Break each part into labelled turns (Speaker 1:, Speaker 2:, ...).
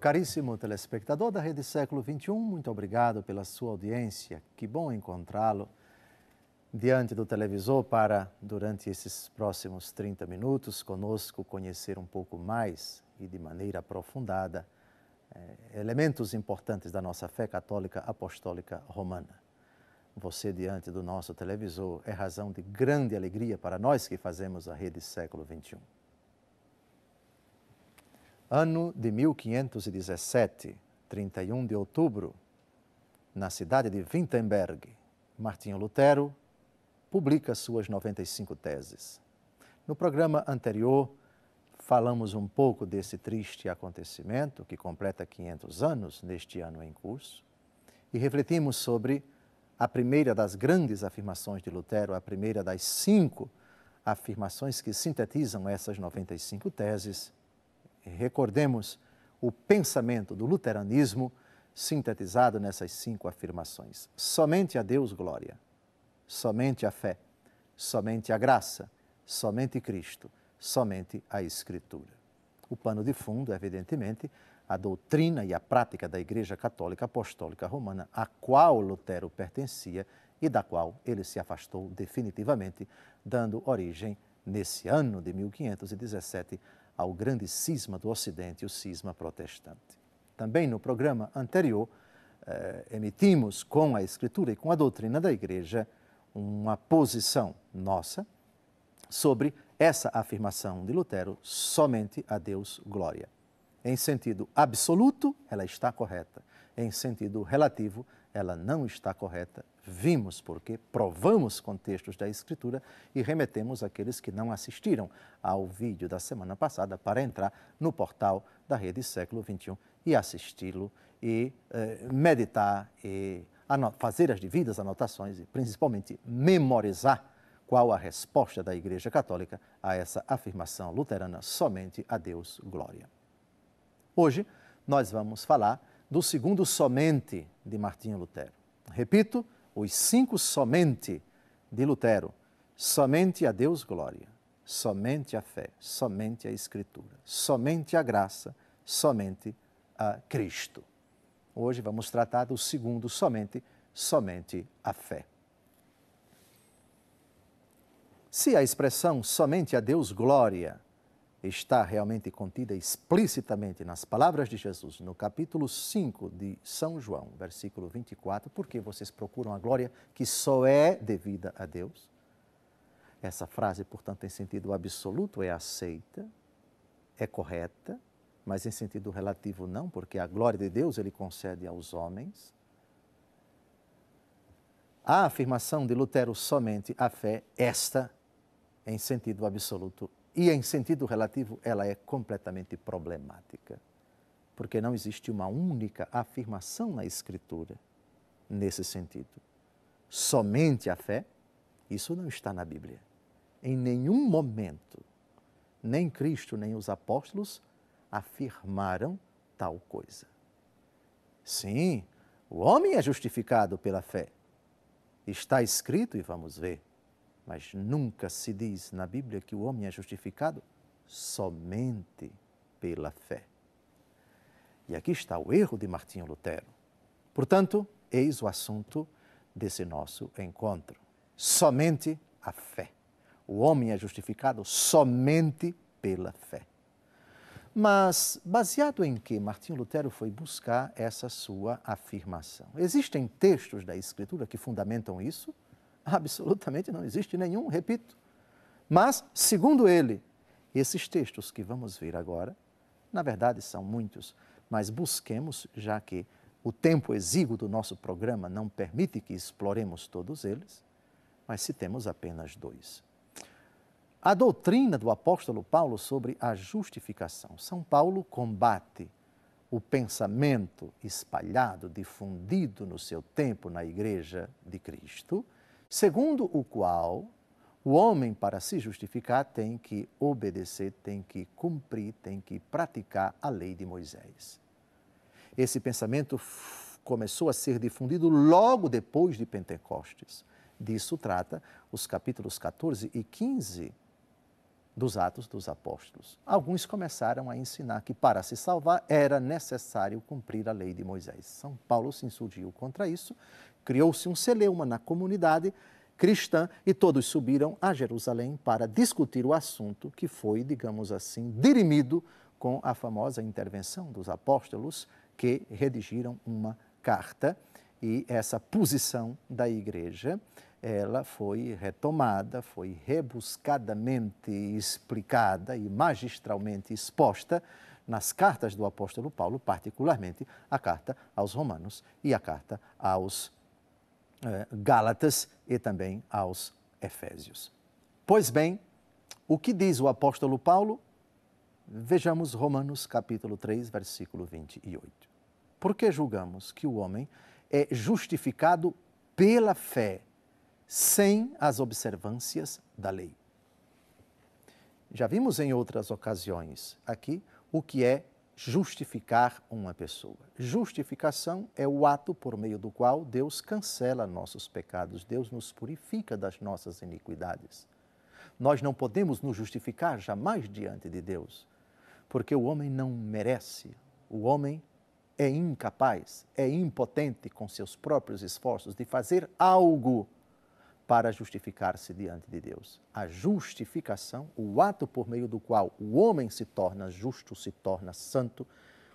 Speaker 1: Caríssimo telespectador da Rede Século XXI, muito obrigado pela sua audiência. Que bom encontrá-lo diante do televisor para, durante esses próximos 30 minutos, conosco conhecer um pouco mais e de maneira aprofundada elementos importantes da nossa fé católica apostólica romana. Você diante do nosso televisor é razão de grande alegria para nós que fazemos a Rede Século XXI. Ano de 1517, 31 de outubro, na cidade de Wittenberg, Martinho Lutero publica suas 95 teses. No programa anterior, falamos um pouco desse triste acontecimento que completa 500 anos neste ano em curso e refletimos sobre a primeira das grandes afirmações de Lutero, a primeira das 5 afirmações que sintetizam essas 95 teses. Recordemos o pensamento do luteranismo sintetizado nessas 5 afirmações. Somente a Deus glória, somente a fé, somente a graça, somente Cristo, somente a Escritura. O pano de fundo, evidentemente, a doutrina e a prática da Igreja Católica Apostólica Romana, a qual Lutero pertencia e da qual ele se afastou definitivamente, dando origem, nesse ano de 1517, ao grande cisma do Ocidente, o cisma protestante. Também no programa anterior, emitimos com a Escritura e com a doutrina da Igreja uma posição nossa sobre essa afirmação de Lutero, somente a Deus glória. Em sentido absoluto, ela está correta. Em sentido relativo, ela não está correta. Vimos porque provamos com textos da Escritura e remetemos aqueles que não assistiram ao vídeo da semana passada para entrar no portal da Rede Século XXI e assisti-lo e meditar e fazer as devidas anotações e principalmente memorizar qual a resposta da Igreja Católica a essa afirmação luterana, somente a Deus glória. Hoje nós vamos falar do segundo somente de Martinho Lutero. Repito, os 5 somente de Lutero: somente a Deus glória, somente a fé, somente a Escritura, somente a graça, somente a Cristo. Hoje vamos tratar do segundo somente, somente a fé. Se a expressão somente a Deus glória está realmente contida explicitamente nas palavras de Jesus, no capítulo 5 de São João, versículo 24, porque vocês procuram a glória que só é devida a Deus. Essa frase, portanto, em sentido absoluto é aceita, é correta, mas em sentido relativo não, porque a glória de Deus ele concede aos homens. A afirmação de Lutero somente a fé, esta, em sentido absoluto, e em sentido relativo, ela é completamente problemática, porque não existe uma única afirmação na Escritura nesse sentido. Somente a fé, isso não está na Bíblia. Em nenhum momento, nem Cristo, nem os apóstolos afirmaram tal coisa. Sim, o homem é justificado pela fé. Está escrito, e vamos ver, mas nunca se diz na Bíblia que o homem é justificado somente pela fé. E aqui está o erro de Martinho Lutero. Portanto, eis o assunto desse nosso encontro. Somente a fé. O homem é justificado somente pela fé. Mas baseado em que Martinho Lutero foi buscar essa sua afirmação? Existem textos da Escritura que fundamentam isso? Absolutamente não existe nenhum, repito. Mas, segundo ele, esses textos que vamos ver agora, na verdade são muitos, mas busquemos, já que o tempo exíguo do nosso programa não permite que exploremos todos eles, mas citemos apenas 2. A doutrina do apóstolo Paulo sobre a justificação. São Paulo combate o pensamento espalhado, difundido no seu tempo na Igreja de Cristo, segundo o qual o homem, para se justificar, tem que obedecer, tem que cumprir, tem que praticar a lei de Moisés. Esse pensamento começou a ser difundido logo depois de Pentecostes. Disso trata os capítulos 14 e 15 dos Atos dos Apóstolos. Alguns começaram a ensinar que para se salvar era necessário cumprir a lei de Moisés. São Paulo se insurgiu contra isso, criou-se um celeuma na comunidade cristã e todos subiram a Jerusalém para discutir o assunto que foi, digamos assim, dirimido com a famosa intervenção dos apóstolos que redigiram uma carta, e essa posição da igreja ela foi retomada, foi rebuscadamente explicada e magistralmente exposta nas cartas do apóstolo Paulo, particularmente a carta aos Romanos e a carta aos Gálatas e também aos Efésios. Pois bem, o que diz o apóstolo Paulo? Vejamos Romanos capítulo 3, versículo 28. Porque julgamos que o homem é justificado pela fé, sem as observâncias da lei. Já vimos em outras ocasiões aqui o que é justificar uma pessoa. Justificação é o ato por meio do qual Deus cancela nossos pecados, Deus nos purifica das nossas iniquidades. Nós não podemos nos justificar jamais diante de Deus, porque o homem não merece, o homem é incapaz, é impotente com seus próprios esforços de fazer algo para justificar-se diante de Deus. A justificação, o ato por meio do qual o homem se torna justo, se torna santo,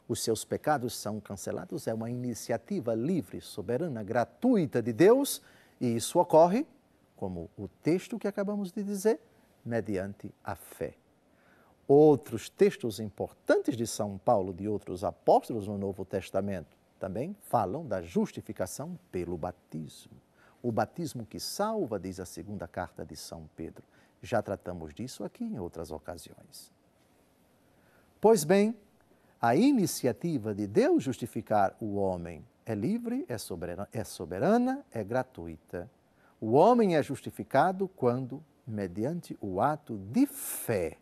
Speaker 1: os seus pecados são cancelados, é uma iniciativa livre, soberana, gratuita de Deus, e isso ocorre, como o texto que acabamos de dizer, mediante a fé. Outros textos importantes de São Paulo, de outros apóstolos no Novo Testamento, também falam da justificação pelo batismo. O batismo que salva, diz a segunda carta de São Pedro. Já tratamos disso aqui em outras ocasiões. Pois bem, a iniciativa de Deus justificar o homem é livre, é soberana, é gratuita. O homem é justificado quando, mediante o ato de fé,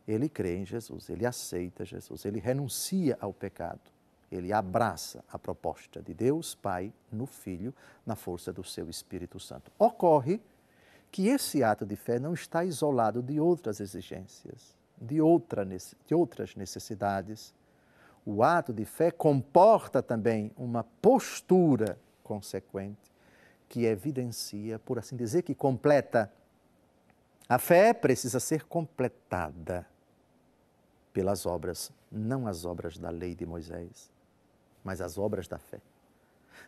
Speaker 1: ele crê em Jesus, ele aceita Jesus, ele renuncia ao pecado. Ele abraça a proposta de Deus Pai no Filho, na força do seu Espírito Santo. Ocorre que esse ato de fé não está isolado de outras exigências, de outras necessidades. O ato de fé comporta também uma postura consequente que evidencia, por assim dizer, que completa. A fé precisa ser completada pelas obras, não as obras da lei de Moisés, mas as obras da fé.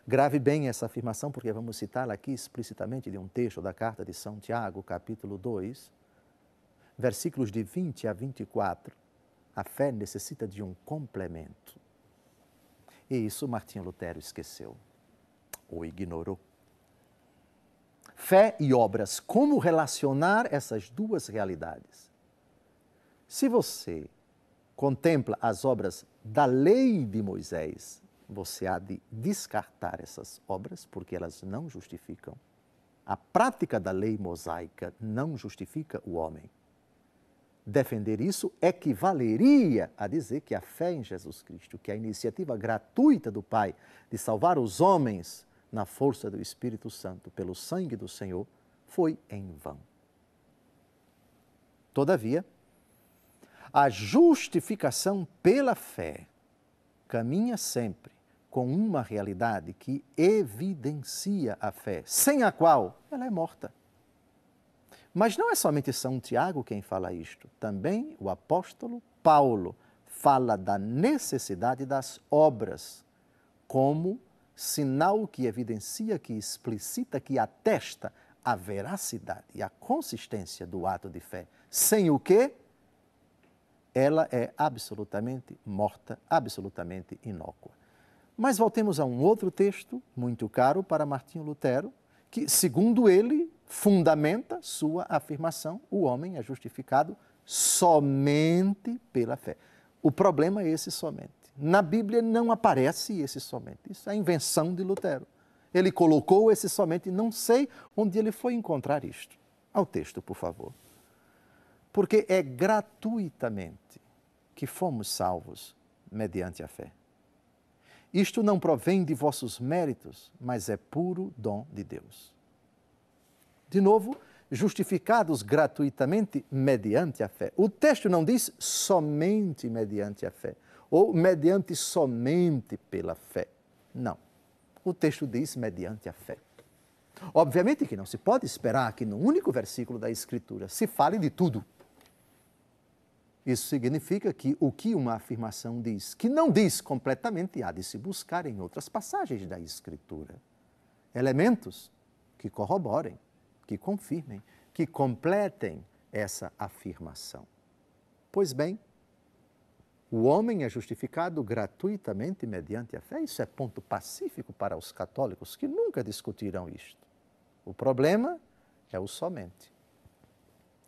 Speaker 1: Grave bem essa afirmação, porque vamos citá-la aqui explicitamente de um texto da carta de São Tiago, capítulo 2, versículos de 20 a 24. A fé necessita de um complemento. E isso Martinho Lutero esqueceu, ou ignorou. Fé e obras, como relacionar essas duas realidades? Se você contempla as obras da lei de Moisés, você há de descartar essas obras, porque elas não justificam. A prática da lei mosaica não justifica o homem. Defender isso equivaleria a dizer que a fé em Jesus Cristo, que a iniciativa gratuita do Pai de salvar os homens na força do Espírito Santo, pelo sangue do Senhor, foi em vão. Todavia, a justificação pela fé caminha sempre com uma realidade que evidencia a fé, sem a qual ela é morta. Mas não é somente São Tiago quem fala isto, também o apóstolo Paulo fala da necessidade das obras como sinal que evidencia, que explicita, que atesta a veracidade e a consistência do ato de fé, sem o que ela é absolutamente morta, absolutamente inócua. Mas voltemos a um outro texto muito caro para Martinho Lutero, que, segundo ele, fundamenta sua afirmação: o homem é justificado somente pela fé. O problema é esse somente. Na Bíblia não aparece esse somente. Isso é invenção de Lutero. Ele colocou esse somente, não sei onde ele foi encontrar isto. Ao texto, por favor. Porque é gratuitamente que fomos salvos mediante a fé. Isto não provém de vossos méritos, mas é puro dom de Deus. De novo, justificados gratuitamente mediante a fé. O texto não diz somente mediante a fé, ou mediante somente pela fé. Não. O texto diz mediante a fé. Obviamente que não se pode esperar que num único versículo da Escritura se fale de tudo. Isso significa que o que uma afirmação diz, que não diz completamente, há de se buscar em outras passagens da Escritura. Elementos que corroborem, que confirmem, que completem essa afirmação. Pois bem, o homem é justificado gratuitamente mediante a fé. Isso é ponto pacífico para os católicos, que nunca discutirão isto. O problema é o somente.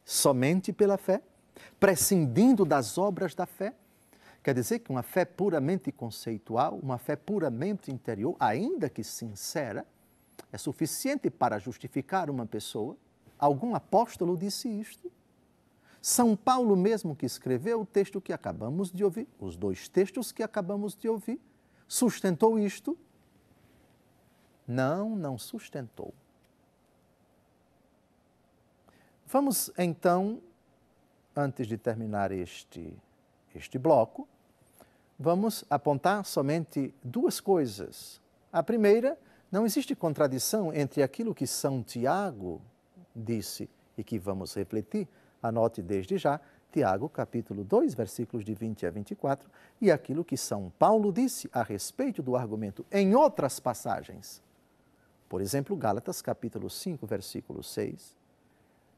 Speaker 1: Somente pela fé, prescindindo das obras da fé. Quer dizer que uma fé puramente conceitual, uma fé puramente interior, ainda que sincera, é suficiente para justificar uma pessoa. Algum apóstolo disse isto. São Paulo mesmo que escreveu o texto que acabamos de ouvir, os dois textos que acabamos de ouvir, sustentou isto? Não sustentou. Vamos então, antes de terminar este bloco, vamos apontar somente duas coisas. A primeira, não existe contradição entre aquilo que São Tiago disse e que vamos refletir, anote desde já, Tiago, capítulo 2, versículos de 20 a 24, e aquilo que São Paulo disse a respeito do argumento em outras passagens. Por exemplo, Gálatas, capítulo 5, versículo 6.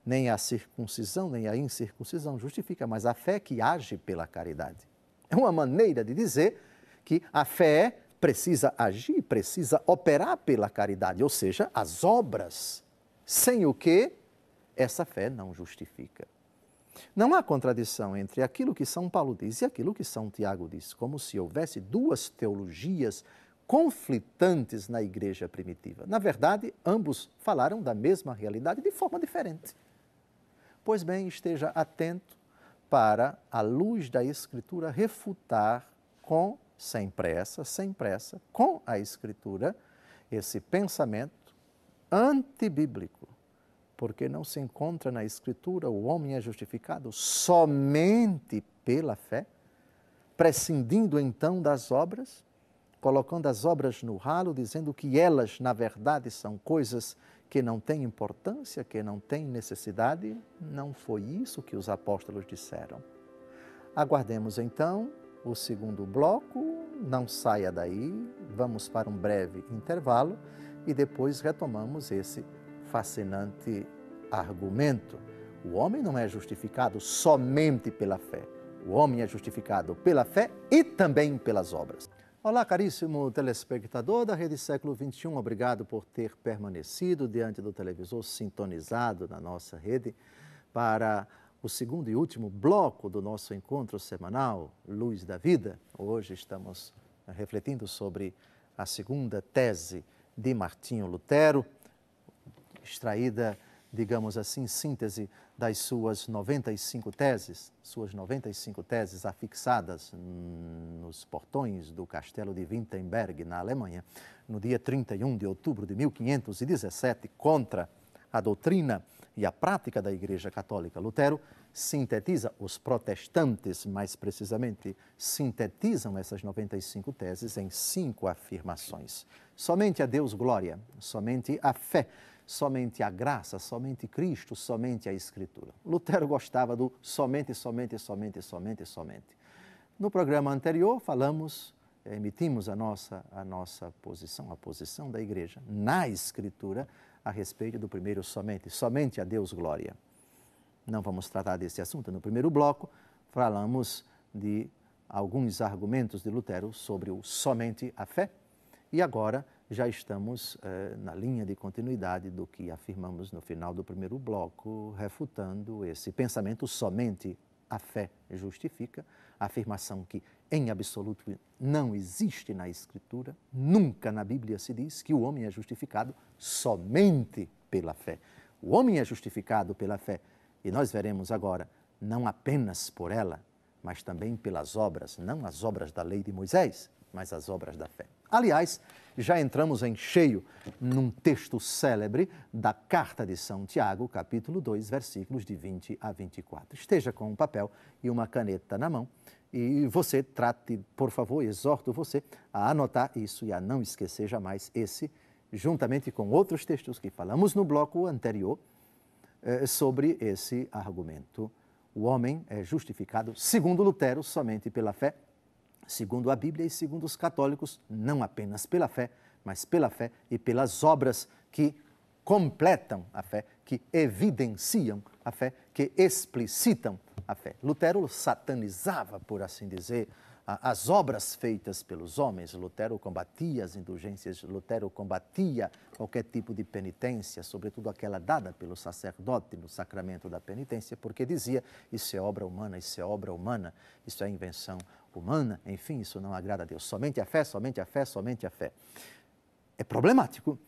Speaker 1: Nem a circuncisão, nem a incircuncisão justifica, mas a fé que age pela caridade. É uma maneira de dizer que a fé precisa agir, precisa operar pela caridade, ou seja, as obras, sem o que essa fé não justifica. Não há contradição entre aquilo que São Paulo diz e aquilo que São Tiago diz, como se houvesse duas teologias conflitantes na igreja primitiva. Na verdade, ambos falaram da mesma realidade de forma diferente. Pois bem, esteja atento para, à luz da Escritura, refutar sem pressa, com a Escritura, esse pensamento antibíblico, porque não se encontra na Escritura o homem é justificado somente pela fé, prescindindo então das obras, colocando as obras no ralo, dizendo que elas, na verdade, são coisas que não têm importância, que não têm necessidade. Não foi isso que os apóstolos disseram. Aguardemos então o segundo bloco, não saia daí, vamos para um breve intervalo e depois retomamos esse fascinante argumento. O homem não é justificado somente pela fé. O homem é justificado pela fé e também pelas obras. Olá, caríssimo telespectador da Rede Século XXI, obrigado por ter permanecido diante do televisor, sintonizado na nossa rede, para o segundo e último bloco do nosso encontro semanal, Luz da Vida. Hoje estamos refletindo sobre a segunda tese de Martinho Lutero, extraída, digamos assim, síntese das suas 95 teses afixadas nos portões do castelo de Wittenberg, na Alemanha, no dia 31 de outubro de 1517, contra a doutrina e a prática da Igreja Católica. Lutero sintetiza, os protestantes, mais precisamente, sintetizam essas 95 teses em 5 afirmações. Somente a Deus glória, somente a fé, somente a graça, somente Cristo, somente a Escritura. Lutero gostava do somente. No programa anterior, emitimos a nossa posição, a posição da Igreja na Escritura a respeito do primeiro somente a Deus glória. Não vamos tratar desse assunto. No primeiro bloco, falamos de alguns argumentos de Lutero sobre o somente a fé e agora já estamos na linha de continuidade do que afirmamos no final do primeiro bloco, refutando esse pensamento somente a fé justifica, a afirmação que em absoluto não existe na Escritura, nunca na Bíblia se diz que o homem é justificado somente pela fé. O homem é justificado pela fé e nós veremos agora, não apenas por ela, mas também pelas obras, não as obras da lei de Moisés, mas as obras da fé. Aliás, já entramos em cheio num texto célebre da Carta de São Tiago, capítulo 2, versículos de 20 a 24. Esteja com um papel e uma caneta na mão e você trate, por favor, exorto você a anotar isso e a não esquecer jamais esse, juntamente com outros textos que falamos no bloco anterior sobre esse argumento. O homem é justificado, segundo Lutero, somente pela fé, segundo a Bíblia e segundo os católicos, não apenas pela fé, mas pela fé e pelas obras que completam a fé, que evidenciam a fé, que explicitam a fé. Lutero satanizava, por assim dizer, as obras feitas pelos homens. Lutero combatia as indulgências, Lutero combatia qualquer tipo de penitência, sobretudo aquela dada pelo sacerdote no sacramento da penitência, porque dizia, isso é obra humana, isso é obra humana, isso é invenção humana, enfim, isso não agrada a Deus. Somente a fé, somente a fé, somente a fé. É problemático,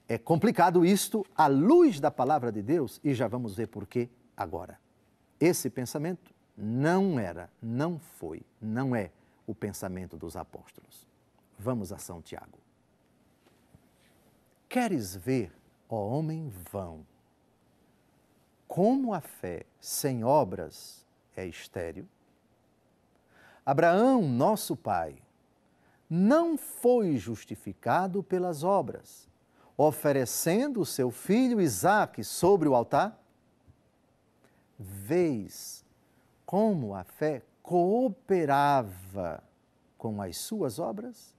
Speaker 1: é complicado isto à luz da palavra de Deus e já vamos ver por quê agora. Esse pensamento não era, não foi, não é o pensamento dos apóstolos. Vamos a São Tiago. Queres ver, ó homem vão, como a fé sem obras é estéril? Abraão, nosso pai, não foi justificado pelas obras, oferecendo o seu filho Isaque sobre o altar? Vês como a fé cooperava com as suas obras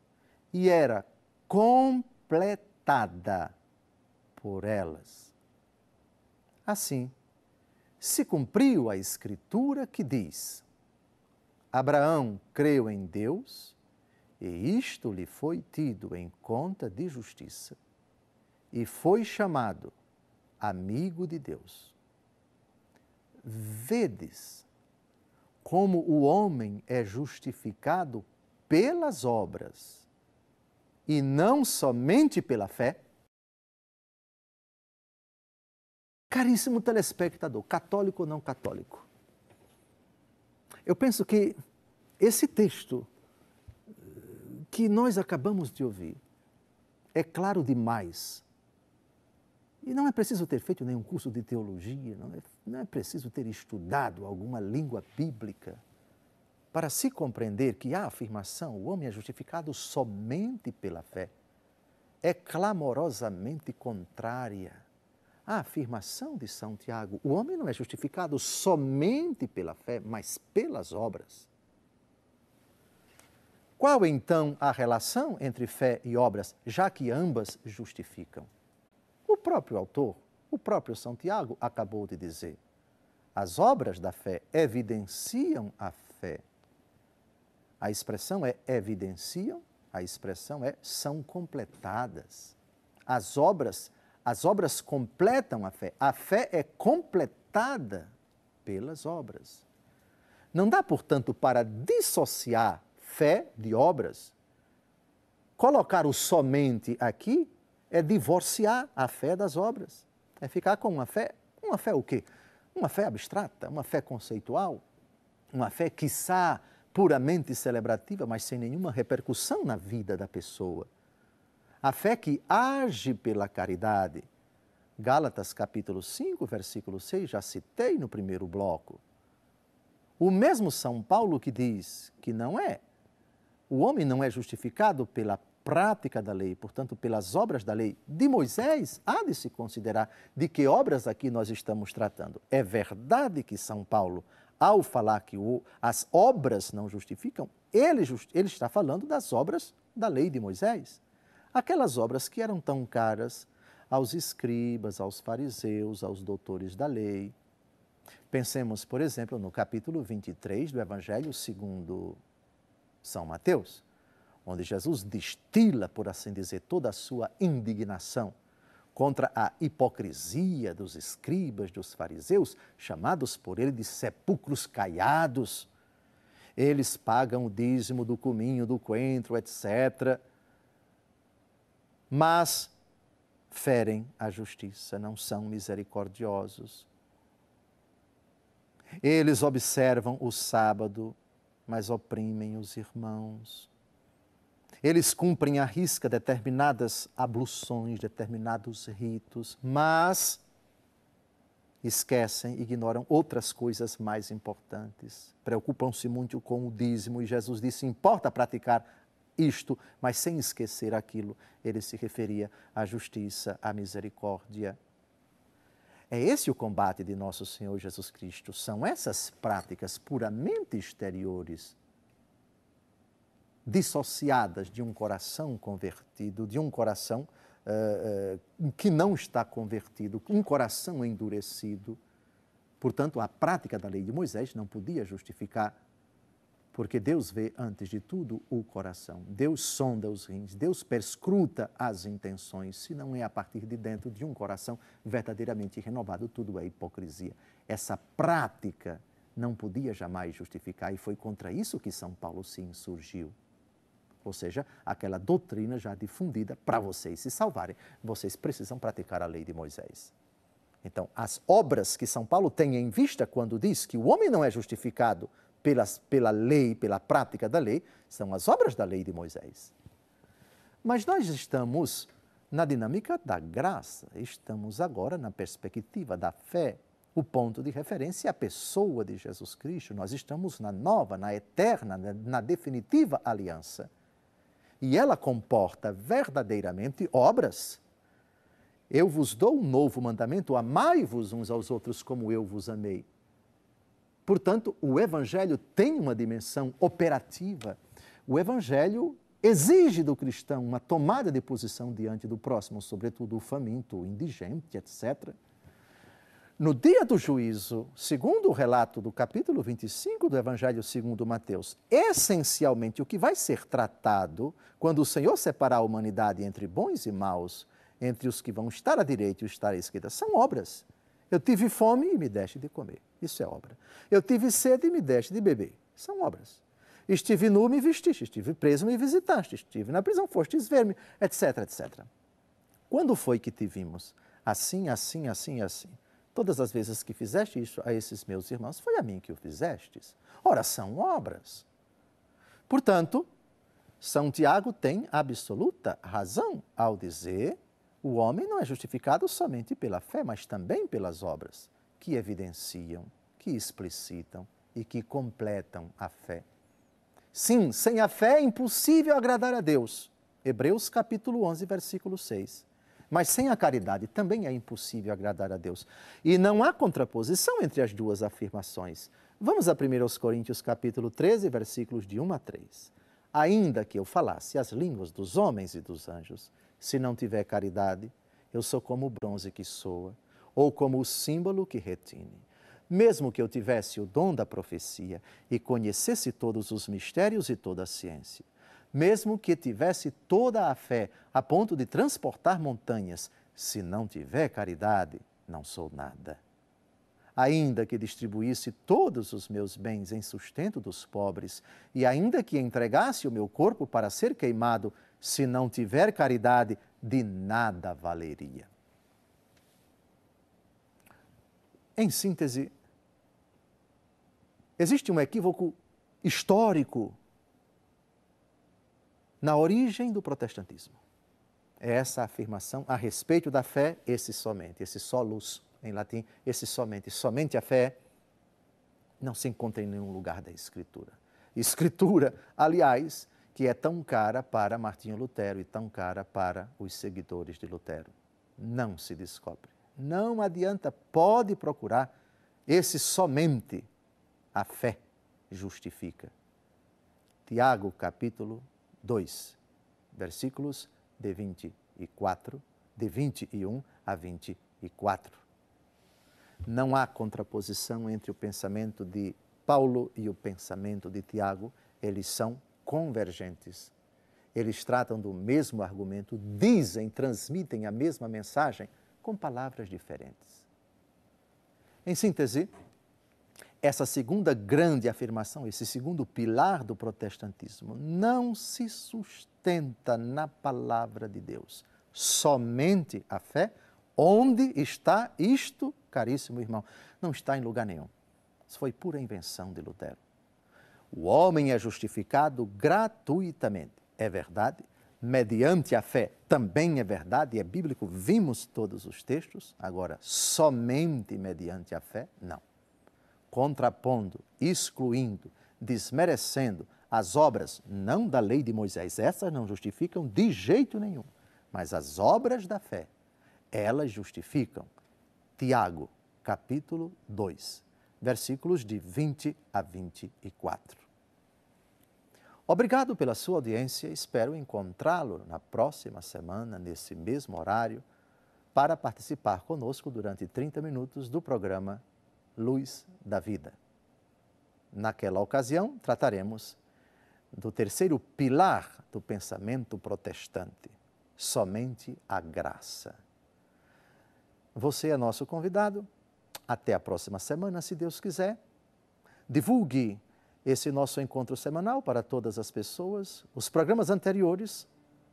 Speaker 1: e era completada por elas. Assim, se cumpriu a Escritura que diz: Abraão creu em Deus e isto lhe foi tido em conta de justiça e foi chamado amigo de Deus. Vedes como o homem é justificado pelas obras e não somente pela fé? Caríssimo telespectador, católico ou não católico, eu penso que esse texto que nós acabamos de ouvir é claro demais. E não é preciso ter feito nenhum curso de teologia, não é preciso ter estudado alguma língua bíblica para se compreender que a afirmação, o homem é justificado somente pela fé, é clamorosamente contrária à afirmação de São Tiago. O homem não é justificado somente pela fé, mas pelas obras. Qual então a relação entre fé e obras, já que ambas justificam? O próprio autor, o próprio São Tiago acabou de dizer, as obras da fé evidenciam a fé. A expressão é evidenciam, a expressão é são completadas. As obras completam a fé. A fé é completada pelas obras. Não dá, portanto, para dissociar fé de obras. Colocar o somente aqui é divorciar a fé das obras. É ficar com uma fé o quê? Uma fé abstrata, uma fé conceitual, uma fé, quiçá, puramente celebrativa, mas sem nenhuma repercussão na vida da pessoa. A fé que age pela caridade. Gálatas capítulo 5, versículo 6, já citei no primeiro bloco. O mesmo São Paulo que diz que o homem não é justificado pela prática da lei, portanto, pelas obras da lei de Moisés, há de se considerar de que obras aqui nós estamos tratando. É verdade que São Paulo, ao falar que as obras não justificam, ele está falando das obras da lei de Moisés. Aquelas obras que eram tão caras aos escribas, aos fariseus, aos doutores da lei. Pensemos, por exemplo, no capítulo 23 do Evangelho segundo São Mateus, onde Jesus destila, por assim dizer, toda a sua indignação contra a hipocrisia dos escribas, dos fariseus, chamados por ele de sepulcros caiados. Eles pagam o dízimo do cominho, do coentro, etc., mas ferem a justiça, não são misericordiosos. Eles observam o sábado, mas oprimem os irmãos. Eles cumprem à risca determinadas abluções, determinados ritos, mas esquecem, ignoram outras coisas mais importantes. Preocupam-se muito com o dízimo e Jesus disse, importa praticar isto, mas sem esquecer aquilo. Ele se referia à justiça, à misericórdia. É esse o combate de nosso Senhor Jesus Cristo. São essas práticas puramente exteriores, dissociadas de um coração convertido, de um coração que não está convertido, um coração endurecido. Portanto, a prática da lei de Moisés não podia justificar, porque Deus vê, antes de tudo, o coração. Deus sonda os rins, Deus perscruta as intenções. Se não é a partir de dentro de um coração verdadeiramente renovado, tudo é hipocrisia. Essa prática não podia jamais justificar, e foi contra isso que São Paulo se insurgiu. Ou seja, aquela doutrina já difundida, para vocês se salvarem, vocês precisam praticar a lei de Moisés. Então, as obras que São Paulo tem em vista quando diz que o homem não é justificado pela lei, pela prática da lei, são as obras da lei de Moisés. Mas nós estamos na dinâmica da graça, estamos agora na perspectiva da fé. O ponto de referência é a pessoa de Jesus Cristo. Nós estamos na nova, na eterna, na definitiva aliança. E ela comporta verdadeiramente obras. Eu vos dou um novo mandamento, amai-vos uns aos outros como eu vos amei. Portanto, o Evangelho tem uma dimensão operativa. O Evangelho exige do cristão uma tomada de posição diante do próximo, sobretudo o faminto, o indigente, etc. No dia do juízo, segundo o relato do capítulo 25 do Evangelho segundo Mateus, essencialmente o que vai ser tratado quando o Senhor separar a humanidade entre bons e maus, entre os que vão estar à direita e os que estar à esquerda, são obras. Eu tive fome e me deste de comer, isso é obra. Eu tive sede e me deste de beber, são obras. Estive nu, me vestiste, estive preso, me visitaste, estive na prisão, fostes ver-me, etc, etc. Quando foi que te vimos? Assim, assim, assim, assim. Todas as vezes que fizeste isso a esses meus irmãos, foi a mim que o fizestes. Ora, são obras. Portanto, São Tiago tem absoluta razão ao dizer: o homem não é justificado somente pela fé, mas também pelas obras, que evidenciam, que explicitam e que completam a fé. Sim, sem a fé é impossível agradar a Deus. Hebreus capítulo 11, versículo 6. Mas sem a caridade também é impossível agradar a Deus. E não há contraposição entre as duas afirmações. Vamos a 1 Coríntios capítulo 13, versículos de 1 a 3. Ainda que eu falasse as línguas dos homens e dos anjos, se não tiver caridade, eu sou como o bronze que soa, ou como o símbolo que retine. Mesmo que eu tivesse o dom da profecia e conhecesse todos os mistérios e toda a ciência, mesmo que tivesse toda a fé a ponto de transportar montanhas, se não tiver caridade, não sou nada. Ainda que distribuísse todos os meus bens em sustento dos pobres, e ainda que entregasse o meu corpo para ser queimado, se não tiver caridade, de nada valeria. Em síntese, existe um equívoco histórico na origem do protestantismo. É essa afirmação a respeito da fé, esse somente, esse solus, em latim, esse somente. Somente a fé não se encontra em nenhum lugar da Escritura. Escritura, aliás, que é tão cara para Martinho Lutero e tão cara para os seguidores de Lutero. Não se descobre. Não adianta, pode procurar esse somente. A fé justifica. Tiago, capítulo 2, versículos de 24, de 21 a 24. Não há contraposição entre o pensamento de Paulo e o pensamento de Tiago, eles são convergentes. Eles tratam do mesmo argumento, dizem, transmitem a mesma mensagem com palavras diferentes. Em síntese, essa segunda grande afirmação, esse segundo pilar do protestantismo, não se sustenta na palavra de Deus. Somente a fé. Onde está isto, caríssimo irmão? Não está em lugar nenhum. Isso foi pura invenção de Lutero. O homem é justificado gratuitamente, é verdade. Mediante a fé também é verdade, é bíblico, vimos todos os textos. Agora, somente mediante a fé, não. Contrapondo, excluindo, desmerecendo as obras, não da lei de Moisés, essas não justificam de jeito nenhum, mas as obras da fé, elas justificam. Tiago, capítulo 2, versículos de 20 a 24. Obrigado pela sua audiência, espero encontrá-lo na próxima semana, nesse mesmo horário, para participar conosco durante 30 minutos do programa Luz da Vida. Naquela ocasião, trataremos do terceiro pilar do pensamento protestante, somente a graça. Você é nosso convidado. Até a próxima semana, se Deus quiser. Divulgue esse nosso encontro semanal para todas as pessoas. Os programas anteriores,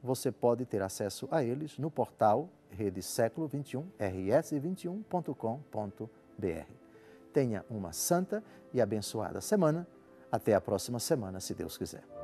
Speaker 1: você pode ter acesso a eles no portal Rede Século 21, rs21.com.br. Tenha uma santa e abençoada semana. Até a próxima semana, se Deus quiser.